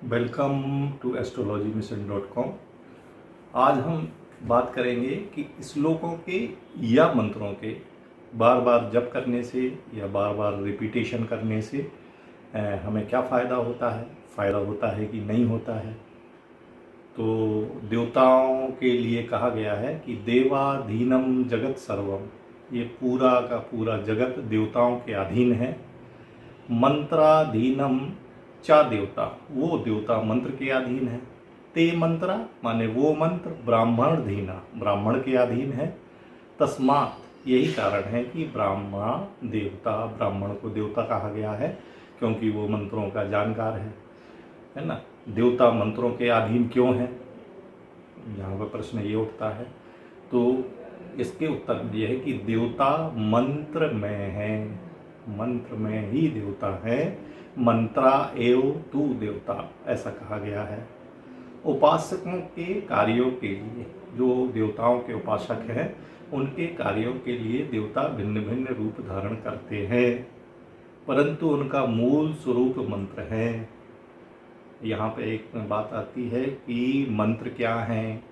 Welcome to astrologymission.com। आज हम बात करेंगे कि श्लोकों के या मंत्रों के बार बार जप करने से या बार बार रिपीटेशन करने से हमें क्या फ़ायदा होता है कि नहीं होता है। तो देवताओं के लिए कहा गया है कि देवाधीनम जगत सर्वम, ये पूरा का पूरा जगत देवताओं के अधीन है। मंत्राधीनम चा देवता, वो देवता मंत्र के अधीन है। ते मंत्रा माने वो मंत्र ब्राह्मण धीना, ब्राह्मण के अधीन है। तस्मात, यही कारण है कि ब्राह्मण देवता, ब्राह्मण को देवता कहा गया है क्योंकि वो मंत्रों का जानकार है ना। देवता मंत्रों के अधीन क्यों है, यहाँ पर प्रश्न ये उठता है। तो इसके उत्तर ये है कि देवता मंत्र में है, मंत्र में ही देवता है। मंत्रा एव तू देवता, ऐसा कहा गया है। उपासकों के कार्यों के लिए, जो देवताओं के उपासक हैं उनके कार्यों के लिए देवता भिन्न भिन्न रूप धारण करते हैं, परंतु उनका मूल स्वरूप मंत्र है। यहाँ पे एक बात आती है कि मंत्र क्या हैं,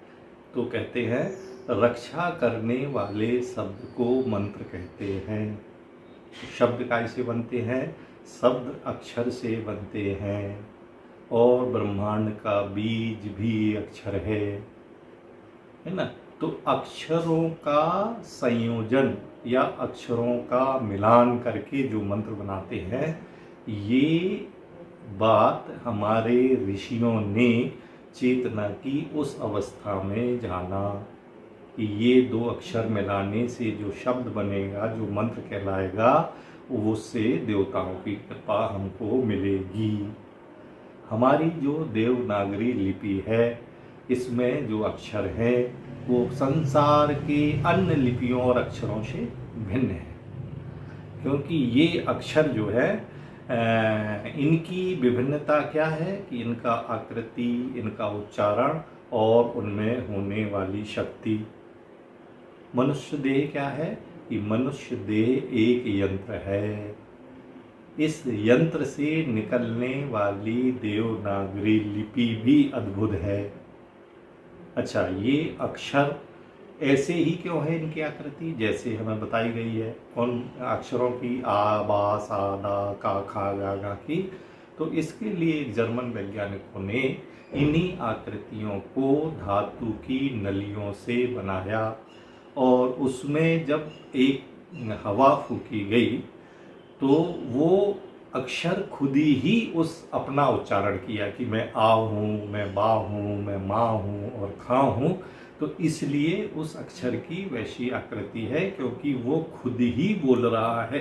तो कहते हैं रक्षा करने वाले शब्द को मंत्र कहते हैं। शब्द कैसे बनते हैं, शब्द अक्षर से बनते हैं और ब्रह्मांड का बीज भी अक्षर है ना। तो अक्षरों का संयोजन या अक्षरों का मिलान करके जो मंत्र बनाते हैं, ये बात हमारे ऋषियों ने चेतना की उस अवस्था में जाना कि ये दो अक्षर मिलाने से जो शब्द बनेगा, जो मंत्र कहलाएगा, उससे देवताओं की कृपा हमको मिलेगी। हमारी जो देवनागरी लिपि है, इसमें जो अक्षर है वो संसार के अन्य लिपियों और अक्षरों से भिन्न है, क्योंकि ये अक्षर जो है इनकी विभिन्नता क्या है कि इनका आकृति, इनका उच्चारण और उनमें होने वाली शक्ति। मनुष्य देह क्या है कि मनुष्य देह एक यंत्र है। इस यंत्र से निकलने वाली देवनागरी लिपि भी अद्भुत है। अच्छा, ये अक्षर ऐसे ही क्यों है, इनकी आकृति जैसे हमें बताई गई है उन अक्षरों की, आ बा सा दा का खा गा गा की। तो इसके लिए जर्मन वैज्ञानिकों ने इन्हीं आकृतियों को धातु की नलियों से बनाया और उसमें जब एक हवा फूकी गई तो वो अक्षर खुद ही उस अपना उच्चारण किया कि मैं आ हूँ, मैं बा हूँ, मैं माँ हूँ और खा हूँ। तो इसलिए उस अक्षर की वैसी आकृति है क्योंकि वो खुद ही बोल रहा है।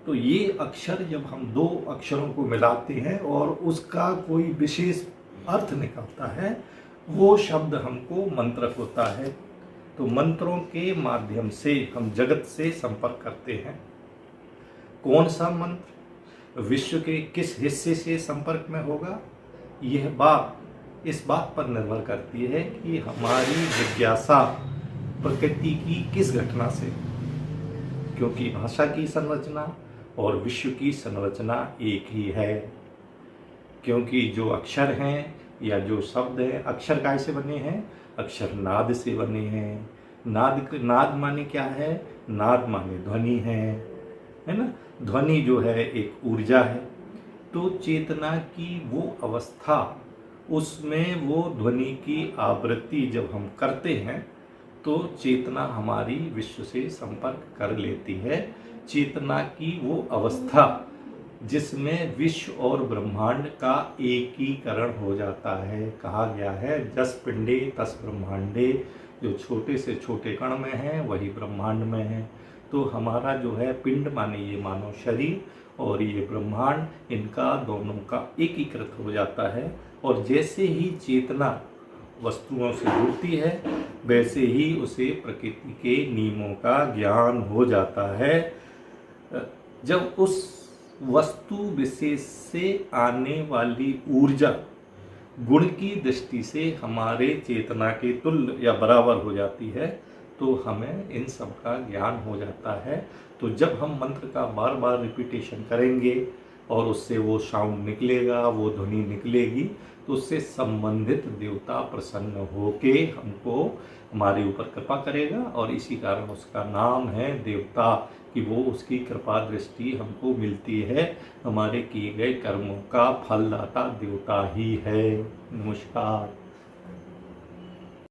तो ये अक्षर जब हम दो अक्षरों को मिलाते हैं और उसका कोई विशेष अर्थ निकलता है, वो शब्द हमको मंत्र होता है। तो मंत्रों के माध्यम से हम जगत से संपर्क करते हैं। कौन सा मंत्र विश्व के किस हिस्से से संपर्क में होगा, यह बात इस बात पर निर्भर करती है कि हमारी जिज्ञासा प्रकृति की किस घटना से, क्योंकि भाषा की संरचना और विश्व की संरचना एक ही है। क्योंकि जो अक्षर हैं या जो शब्द हैं, अक्षर कैसे बने हैं, अक्षर नाद से बने हैं। नाद माने क्या है, नाद माने ध्वनि है ना। ध्वनि जो है एक ऊर्जा है। तो चेतना की वो अवस्था, उसमें वो ध्वनि की आवृत्ति जब हम करते हैं तो चेतना हमारी विश्व से संपर्क कर लेती है। चेतना की वो अवस्था जिसमें विश्व और ब्रह्मांड का एकीकरण हो जाता है। कहा गया है जस पिंडे तस ब्रह्मांडे, जो छोटे से छोटे कण में है वही ब्रह्मांड में है। तो हमारा जो है पिंड माने ये मानव शरीर और ये ब्रह्मांड, इनका दोनों का एकीकृत हो जाता है। और जैसे ही चेतना वस्तुओं से जुड़ती है वैसे ही उसे प्रकृति के नियमों का ज्ञान हो जाता है। जब उस वस्तु विशेष से आने वाली ऊर्जा गुण की दृष्टि से हमारे चेतना के तुल्य या बराबर हो जाती है तो हमें इन सब का ज्ञान हो जाता है। तो जब हम मंत्र का बार बार रिपीटेशन करेंगे और उससे वो साउंड निकलेगा, वो ध्वनि निकलेगी, तो उससे संबंधित देवता प्रसन्न होके हमको हमारे ऊपर कृपा करेगा और इसी कारण उसका नाम है देवता, कि वो उसकी कृपा दृष्टि हमको मिलती है। हमारे किए गए कर्मों का फलदाता देवता ही है। नमस्कार।